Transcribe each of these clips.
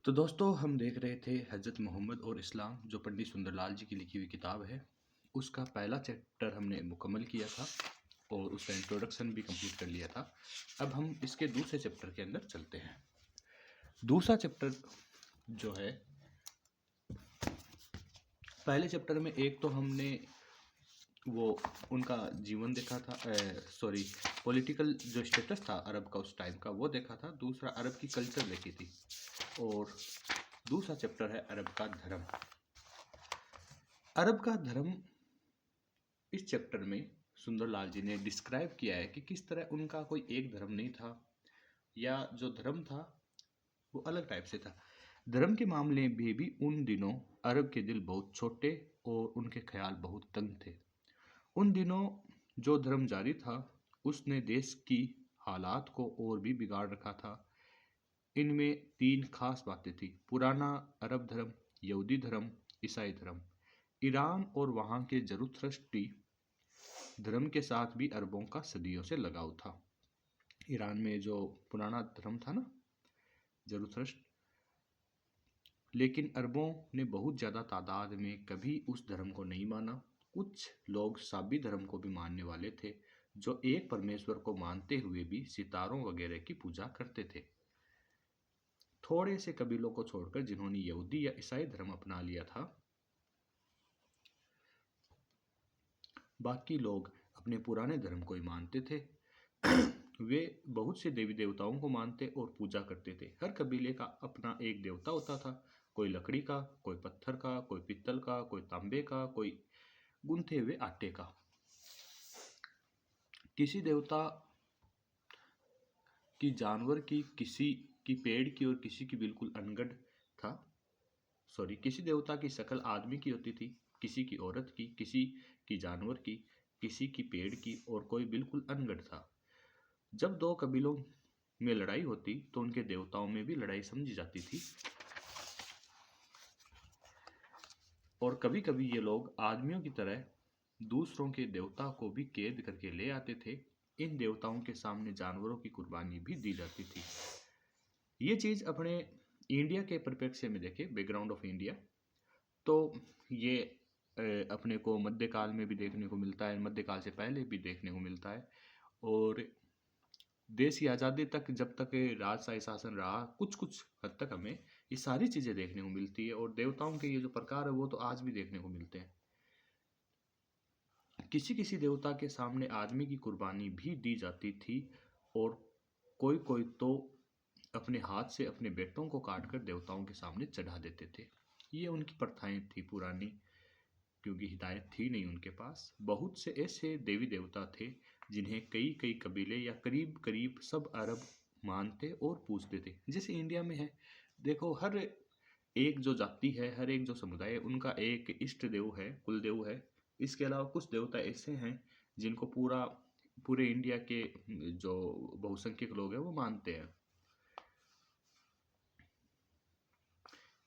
तो दोस्तों हम देख रहे थे हज़रत मोहम्मद और इस्लाम जो पंडित सुंदरलाल जी की लिखी हुई किताब है। उसका पहला चैप्टर हमने मुकम्मल किया था और उसका इंट्रोडक्शन भी कंप्लीट कर लिया था। अब हम इसके दूसरे चैप्टर के अंदर चलते हैं। दूसरा चैप्टर जो है, पहले चैप्टर में एक तो हमने वो उनका जीवन देखा था, सॉरी, पॉलिटिकल जो स्टेटस था अरब का उस टाइम का वो देखा था। दूसरा अरब की कल्चर देखी थी और दूसरा चैप्टर है अरब का धर्म। अरब का धर्म इस चैप्टर में सुंदरलाल जी ने डिस्क्राइब किया है कि किस तरह उनका कोई एक धर्म नहीं था, या जो धर्म था वो अलग टाइप से था। धर्म के मामले में भी उन दिनों अरब के दिल बहुत छोटे और उनके ख्याल बहुत तंग थे। उन दिनों जो धर्म जारी था उसने देश की हालात को और भी बिगाड़ रखा था। इनमें तीन खास बातें थी: पुराना अरब धर्म, यहूदी धर्म, ईसाई धर्म। ईरान और वहाँ के जरूथ्रस्टी धर्म के साथ भी अरबों का सदियों से लगाव था। ईरान में जो पुराना धर्म था ना, जरूथ्रस्ट, लेकिन अरबों ने बहुत ज़्यादा तादाद में कभी उस धर्म को नहीं माना। कुछ लोग साबी धर्म को भी मानने वाले थे, जो एक परमेश्वर को मानते हुए भी सितारों वगैरह की पूजा करते थे। थोड़े से कबीलों को छोड़कर जिन्होंने यहूदी या ईसाई धर्म अपना लिया था, बाकी लोग अपने पुराने धर्म को ही मानते थे। वे बहुत से देवी देवताओं को मानते और पूजा करते थे। हर कबीले का अपना एक देवता होता था, कोई लकड़ी का, कोई पत्थर का, कोई पित्तल का, कोई तांबे का, कोई गुंथे हुए आटे का। किसी देवता की जानवर की, किसी की पेड़ की और किसी की बिल्कुल अनगढ़ था। सॉरी, किसी देवता की शक्ल आदमी की होती थी, किसी की औरत की, किसी की जानवर की, किसी की पेड़ की और कोई बिल्कुल अनगढ़ था। जब दो कबीलों में लड़ाई होती तो उनके देवताओं में भी लड़ाई समझी जाती थी, और कभी कभी ये लोग आदमियों की तरह दूसरों के देवता को भी कैद करके ले आते थे। इन देवताओं के सामने जानवरों की कुर्बानी भी दी जाती थी। ये चीज़ अपने इंडिया के परिप्रेक्ष्य में देखें, बैकग्राउंड ऑफ इंडिया, तो ये अपने को मध्यकाल में भी देखने को मिलता है, मध्यकाल से पहले भी देखने को मिलता है। और देश की आज़ादी तक जब तक राजशाही शासन रहा, कुछ कुछ हद तक हमें ये सारी चीज़ें देखने को मिलती है। और देवताओं के ये जो प्रकार है वो तो आज भी देखने को मिलते हैं। किसी किसी देवता के सामने आदमी की कुर्बानी भी दी जाती थी, और कोई कोई तो अपने हाथ से अपने बेटों को काट कर देवताओं के सामने चढ़ा देते थे। ये उनकी प्रथाएं थी पुरानी, क्योंकि हिदायत थी नहीं उनके पास। बहुत से ऐसे देवी देवता थे जिन्हें कई कई कबीले या करीब करीब सब अरब मानते और पूजते थे। जैसे इंडिया में है, देखो, हर एक जो जाति है, हर एक जो समुदाय है, उनका एक इष्ट देव है, कुल देव है। इसके अलावा कुछ देवता ऐसे हैं जिनको पूरे इंडिया के जो बहुसंख्यक लोग हैं वो मानते हैं।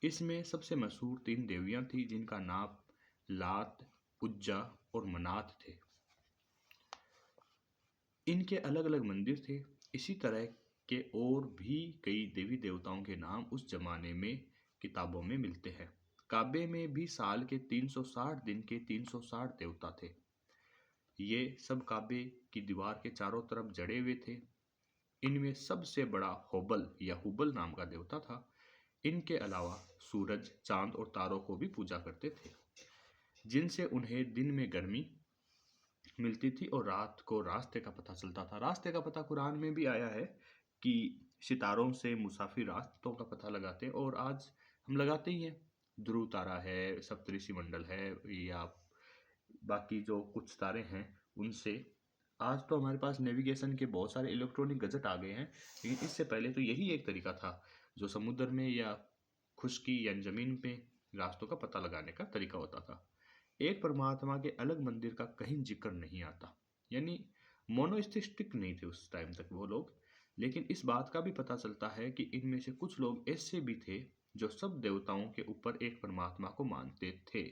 इसमें सबसे मशहूर तीन देवियां थी जिनका नाम लात, उज्जा और मनात थे। इनके अलग अलग मंदिर थे। इसी तरह के और भी कई देवी देवताओं के नाम उस जमाने में किताबों में मिलते हैं। काबे में भी साल के 360 दिन के 360 देवता थे। ये सब काबे की दीवार के चारों तरफ जड़े हुए थे। इनमें सबसे बड़ा होबल या हुबल नाम का देवता था। इनके अलावा सूरज, चांद और तारों को भी पूजा करते थे, जिनसे उन्हें दिन में गर्मी मिलती थी और रात को रास्ते का पता चलता था। रास्ते का पता कुरान में भी आया है कि सितारों से मुसाफिर रास्तों का पता लगाते हैं, और आज हम लगाते ही हैं। ध्रुव तारा है, सप्तऋषि मंडल है, या बाकी जो कुछ तारे हैं उनसे। आज तो हमारे पास नेविगेशन के बहुत सारे इलेक्ट्रॉनिक गजट आ गए हैं, लेकिन इससे पहले तो यही एक तरीका था जो समुद्र में या खुश्की या जमीन पे रास्तों का पता लगाने का तरीका होता था। एक परमात्मा के अलग मंदिर का कहीं जिक्र नहीं आता, यानी मोनोइस्टिक नहीं थे उस टाइम तक वो लोग। लेकिन इस बात का भी पता चलता है कि इनमें से कुछ लोग ऐसे भी थे जो सब देवताओं के ऊपर एक परमात्मा को मानते थे,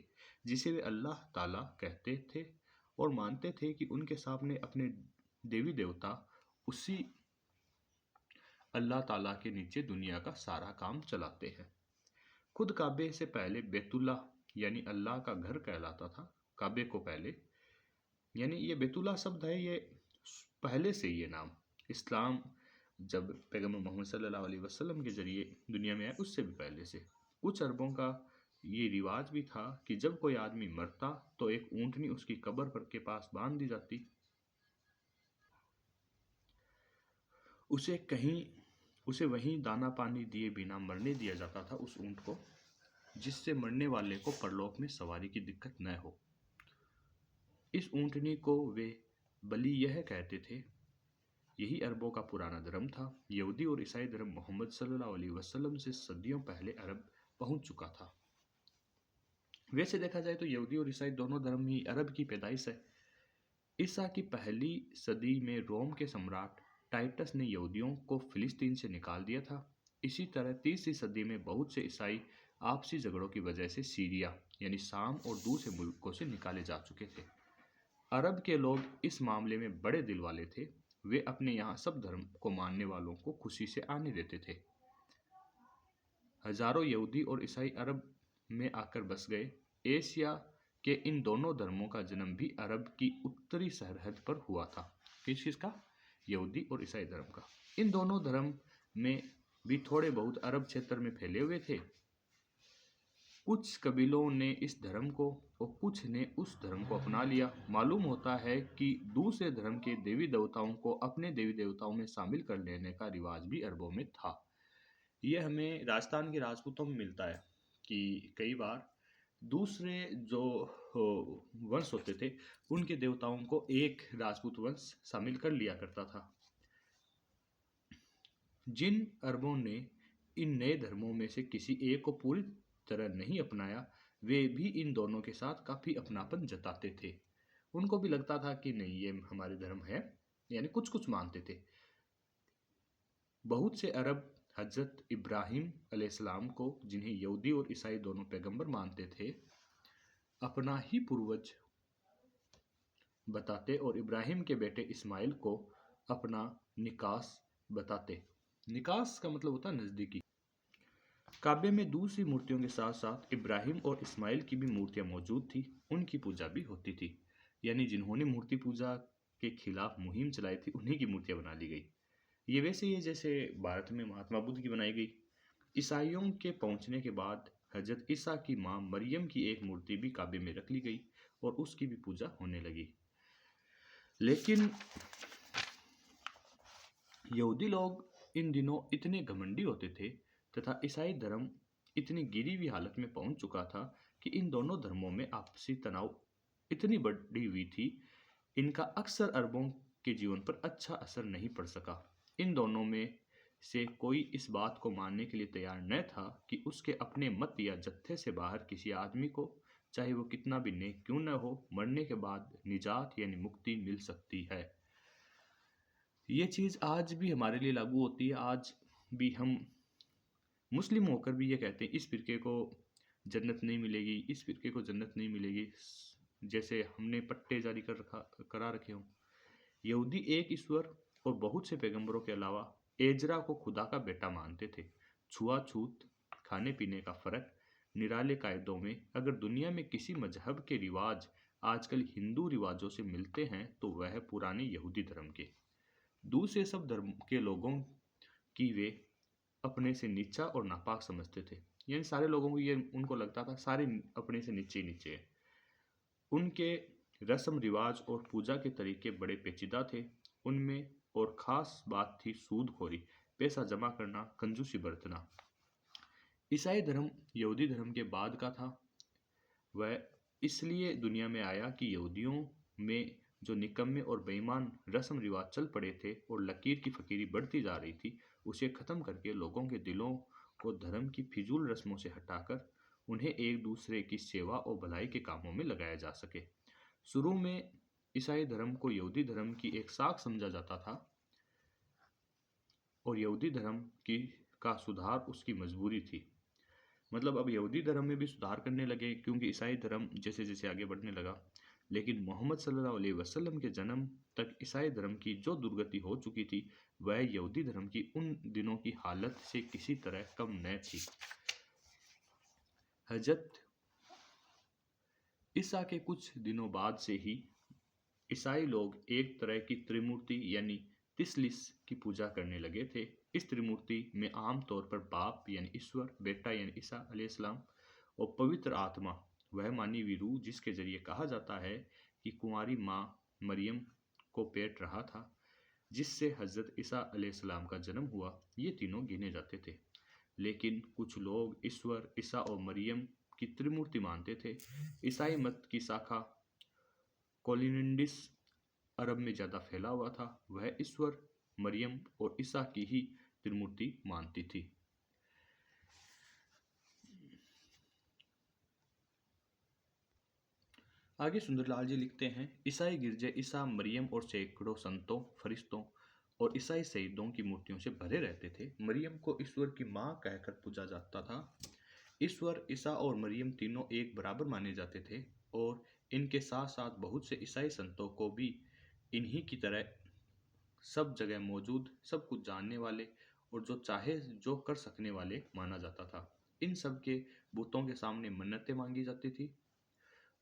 जिसे वे अल्लाह ताला कहते थे, और मानते थे कि उनके सामने अपने देवी देवता उसी अल्लाह ताला के नीचे दुनिया का सारा काम चलाते हैं। खुद काबे से पहले बैतुल्ला यानी अल्लाह का घर कहलाता था। काबे को पहले यानी ये बैतुल्ला शब्द है, ये पहले से ये नाम इस्लाम जब पैगम्बर मोहम्मद सल्लल्लाहु अलैहि वसल्लम के जरिए दुनिया में आया उससे भी पहले से कुछ अरबों का ये रिवाज भी था कि जब कोई आदमी मरता तो एक ऊंटनी उसकी कब्र पर के पास बांध दी जाती, उसे वहीं दाना पानी दिए बिना मरने दिया जाता था उस ऊंट को, जिससे मरने वाले को परलोक में सवारी की दिक्कत न हो। इस ऊंटनी को वे बलि यह कहते थे। यही अरबों का पुराना धर्म था। यहूदी और ईसाई धर्म मोहम्मद सल्लल्लाहु अलैहि वसल्लम से सदियों पहले अरब पहुंच चुका था। वैसे देखा जाए तो यहूदी और ईसाई दोनों धर्म ही अरब की पैदाइश है। ईसा की पहली सदी में रोम के सम्राट टाइटस ने यहूदियों को फिलिस्तीन से निकाल दिया था। इसी तरह तीसरी सदी में बहुत से ईसाई आपसी झगड़ों की वजह से सीरिया यानी शाम और दूसरे मुल्कों से निकाले जा चुके थे। अरब के लोग इस मामले में बड़े दिल वाले थे। वे अपने यहाँ सब धर्म को मानने वालों को खुशी से आने देते थे। हजारों यहूदी और ईसाई अरब में आकर बस गए। एशिया के इन दोनों धर्मों का जन्म भी अरब की उत्तरी सरहद पर हुआ था। किसका? यहूदी और ईसाई धर्म का। इन दोनों धर्म में भी थोड़े बहुत अरब क्षेत्र में फैले हुए थे। कुछ कबीलों ने इस धर्म को और कुछ ने उस धर्म को अपना लिया। मालूम होता है कि दूसरे धर्म के देवी देवताओं को अपने देवी देवताओं में शामिल कर लेने का रिवाज भी अरबों में था। यह हमें राजस्थान के राजपूतों में मिलता है कि कई बार दूसरे जो वंश होते थे उनके देवताओं को एक राजपूत वंश शामिल कर लिया करता था। जिन अरबों ने इन नए धर्मों में से किसी एक को पूरी तरह नहीं अपनाया, वे भी इन दोनों के साथ काफी अपनापन जताते थे। उनको भी लगता था कि नहीं ये हमारे धर्म है, यानी कुछ कुछ मानते थे। बहुत से अरब हजरत इब्राहिम अलैहिस्सलाम को, जिन्हें यहूदी और ईसाई दोनों पैगंबर मानते थे, अपना ही पूर्वज बताते और इब्राहिम के बेटे इस्माइल को अपना निकास बताते। निकास का मतलब होता है नजदीकी। काबे में दूसरी मूर्तियों के साथ साथ इब्राहिम और इस्माइल की भी मूर्तियां मौजूद थी। उनकी पूजा भी होती थी, यानी जिन्होंने मूर्ति पूजा के खिलाफ मुहिम चलाई थी उन्हीं की मूर्तियां बना ली गई। ये वैसे ही है जैसे भारत में महात्मा बुद्ध की बनाई गई। ईसाइयों के पहुंचने के बाद हजरत ईसा की मां मरियम की एक मूर्ति भी काबे में रख ली गई और उसकी भी पूजा होने लगी। लेकिन यहूदी लोग इन दिनों इतने घमंडी होते थे तथा ईसाई धर्म इतनी गिरी हुई हालत में पहुंच चुका था कि इन दोनों धर्मों में आपसी तनाव इतनी बढ़ी हुई थी, इनका अक्सर अरबों के जीवन पर अच्छा असर नहीं पड़ सका। इन दोनों में से कोई इस बात को मानने के लिए तैयार न था कि उसके अपने मत या जत्थे से बाहर किसी आदमी को, चाहे वो कितना भी नेक क्यों न हो, मरने के बाद निजात यानी मुक्ति मिल सकती है। ये चीज़ आज भी हमारे लिए लागू होती है। आज भी हम मुस्लिम होकर भी ये कहते हैं इस फिरके को जन्नत नहीं मिलेगी, इस फिरके को जन्नत नहीं मिलेगी, जैसे हमने पट्टे जारी करा रखे हों। यहूदी एक ईश्वर और बहुत से पैगंबरों के अलावा एजरा को खुदा का बेटा मानते थे। छुआछूत, खाने पीने का फर्क, निराले कायदों में अगर दुनिया में किसी मजहब के रिवाज आजकल हिंदू रिवाजों से मिलते हैं तो वह पुराने यहूदी धर्म के। दूसरे सब धर्म के लोगों की वे अपने से नीचा और नापाक समझते थे। यानी सारे लोगों को ये उनको लगता था सारे अपने से नीचे नीचे हैं। उनके रस्म रिवाज और पूजा के तरीके बड़े पेचीदा थे। उनमें और खास बात थी सूदखोरी, पैसा जमा करना, कंजूसी बरतना। ईसाई धर्म यहूदी धर्म के बाद का था। वह इसलिए दुनिया में आया कि यहूदियों में जो निकम्मे और बेईमान रस्म रिवाज चल पड़े थे और लकीर की फकीरी बढ़ती जा रही थी, उसे ख़त्म करके लोगों के दिलों को धर्म की फिजूल रस्मों से हटाकर उन्हें एक दूसरे की सेवा और भलाई के कामों में लगाया जा सके। शुरू में ईसाई धर्म को यहूदी धर्म की एक शाख समझा जाता था और यहूदी धर्म की का सुधार उसकी मजबूरी थी। मतलब अब यहूदी धर्म में भी सुधार करने लगे क्योंकि ईसाई धर्म जैसे जैसे आगे बढ़ने लगा लेकिन मोहम्मद सल्लल्लाहु अलैहि वसल्लम के जन्म तक ईसाई धर्म की जो दुर्गति हो चुकी थी वह यहूदी धर्म की उन दिनों की हालत से किसी तरह कम न थी। हजरत ईसा के कुछ दिनों बाद से ही ईसाई लोग एक तरह की त्रिमूर्ति यानी तिसलिस की पूजा करने लगे थे। इस त्रिमूर्ति में आमतौर पर बाप यानी ईश्वर, बेटा यानी ईसा अलैहिस्सलाम और पवित्र आत्मा वह मानी हुई रूह जिसके जरिए कहा जाता है कि कुंवारी माँ मरियम को पेट रहा था जिससे हजरत ईसा अलैहिस्सलाम का जन्म हुआ, ये तीनों गिने जाते थे। लेकिन कुछ लोग ईश्वर, ईसा और मरियम की त्रिमूर्ति मानते थे। ईसाई मत की शाखा कोलिनिंडिस अरब में ज्यादा फैला हुआ था। वह ईश्वर, मरियम और ईसा की ही त्रिमूर्ति मानती थी। आगे सुंदरलाल जी लिखते हैं, ईसाई गिरजे ईसा, मरियम और सैकड़ों संतों, फरिश्तों और ईसाई शहीदों की मूर्तियों से भरे रहते थे। मरियम को ईश्वर की मां कहकर पूजा जाता था। ईश्वर, ईसा और मरियम तीनों एक बराबर माने जाते थे और इनके साथ साथ बहुत से ईसाई संतों को भी इन्हीं की तरह सब जगह मौजूद, सब कुछ जानने वाले और जो चाहे जो कर सकने वाले माना जाता था। इन सब के बुतों के सामने मन्नतें मांगी जाती थी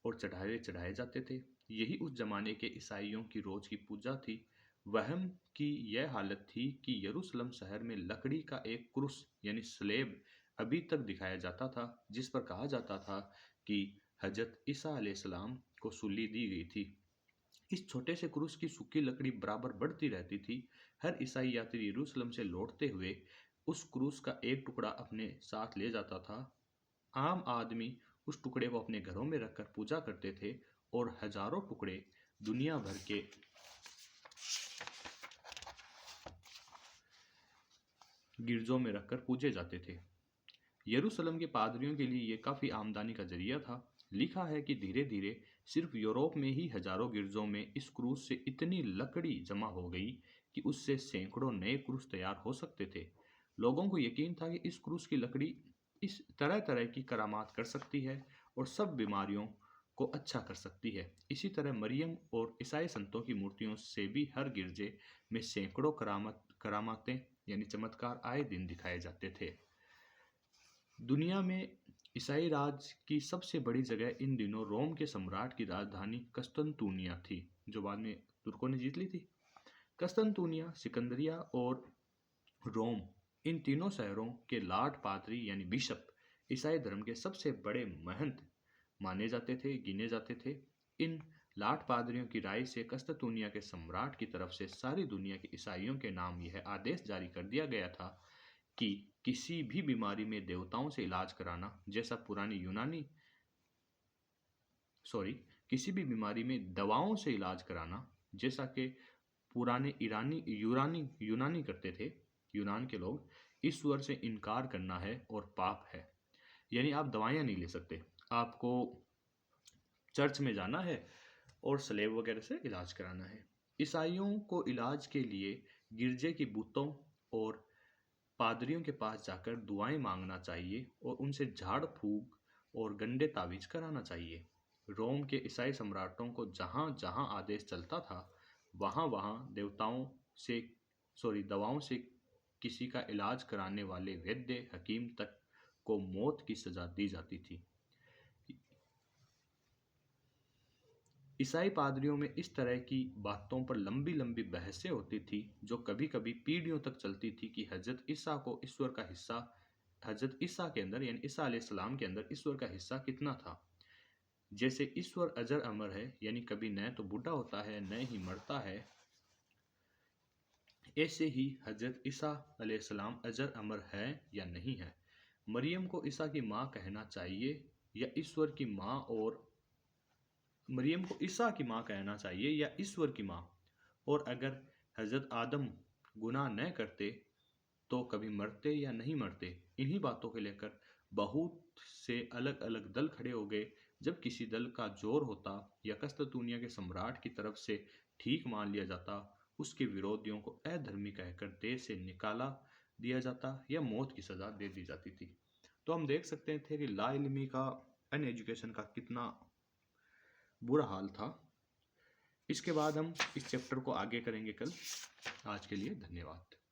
और चढ़ावे चढ़ाए जाते थे। यही उस जमाने के ईसाइयों की रोज की पूजा थी। वहम की यह हालत थी कि यरूशलेम शहर में लकड़ी का एक क्रूस यानी स्लेब अभी तक दिखाया जाता था जिस पर कहा जाता था कि हजरत ईसा अलैहिस्सलाम को सूली दी गई थी। इस छोटे से क्रूस की सूखी लकड़ी बराबर बढ़ती रहती थी। हर ईसाई यात्री यरूशलेम से लौटते हुए उस क्रूस का एक टुकड़ा अपने साथ ले जाता था। आम आदमी उस टुकड़े को अपने घरों में रखकर पूजा करते थे और हजारों टुकड़े दुनिया भर के गिरजों में रखकर पूजे जाते थे। यरूशलेम के पादरियों के लिए यह काफी आमदनी का जरिया था। लिखा है कि धीरे धीरे सिर्फ यूरोप में ही हजारों गिरजों में इस क्रूस से इतनी लकड़ी जमा हो गई कि उससे सैकड़ों नए क्रूस तैयार हो सकते थे। लोगों को यकीन था कि इस क्रूस की लकड़ी इस तरह तरह की करामात कर सकती है और सब बीमारियों को अच्छा कर सकती है। इसी तरह मरियम और ईसाई संतों की मूर्तियों से भी हर गिरजे में सैकड़ों करामातें यानी चमत्कार आए दिन दिखाए जाते थे। दुनिया में ईसाई राज की सबसे बड़ी जगह इन दिनों रोम के सम्राट की राजधानी कस्तंतुनिया थी, जो बाद में तुर्कों ने जीत ली थी। कस्तंतुनिया, सिकंदरिया और रोम, इन तीनों शहरों के लॉर्ड पादरी यानी बिशप ईसाई धर्म के सबसे बड़े महंत माने जाते थे, गिने जाते थे। इन लॉर्ड पादरियों की राय से कस्तूनिया के सम्राट की तरफ से सारी दुनिया के ईसाइयों के नाम यह आदेश जारी कर दिया गया था कि किसी भी बीमारी में देवताओं से इलाज कराना जैसा पुरानी किसी भी बीमारी में दवाओं से इलाज कराना जैसा कि पुराने यूनानी करते थे, यूनान के लोग, ईश्वर से इनकार करना है और पाप है। यानी आप दवाइयाँ नहीं ले सकते, आपको चर्च में जाना है और स्लेब वगैरह से इलाज कराना है। ईसाइयों को इलाज के लिए गिरजे की बूतों और पादरियों के पास जाकर दुआएं मांगना चाहिए और उनसे झाड़ फूक और गंदे तावीज कराना चाहिए। रोम के ईसाई सम्राटों को जहां जहां आदेश चलता था वहां वहां दवाओं से किसी का इलाज कराने वाले वैद्य हकीम तक को मौत की सजा दी जाती थी। ईसाई पादरियों में इस तरह की बातों पर लंबी लंबी बहसें होती थी जो कभी कभी पीढ़ियों तक चलती थी कि हजरत ईसा को ईश्वर का हिस्सा, हजरत ईसा के अंदर यानी ईसा अलैहिस्सलाम के अंदर ईश्वर का हिस्सा कितना था। जैसे ईश्वर अजर अमर है यानी कभी न तो बूढ़ा होता है न ही मरता है, ऐसे ही हजरत ईसा अलैहिस्सलाम अजर अमर है या नहीं है। मरियम को ईसा की माँ कहना चाहिए या ईश्वर की माँ, और मरियम को ईसा की माँ कहना चाहिए या ईश्वर की माँ। और अगर हजरत आदम गुनाह न करते तो कभी मरते या नहीं मरते। इन्हीं बातों को लेकर बहुत से अलग अलग दल खड़े हो गए। जब किसी दल का जोर होता या कस्तूनिया के सम्राट की तरफ से ठीक मान लिया जाता, उसके विरोधियों को अधर्मी कहकर देश से निकाला दिया जाता या मौत की सजा दे दी जाती थी। तो हम देख सकते थे कि ला इल्मी का, अन एजुकेशन का कितना बुरा हाल था। इसके बाद हम इस चैप्टर को आगे करेंगे कल। आज के लिए धन्यवाद।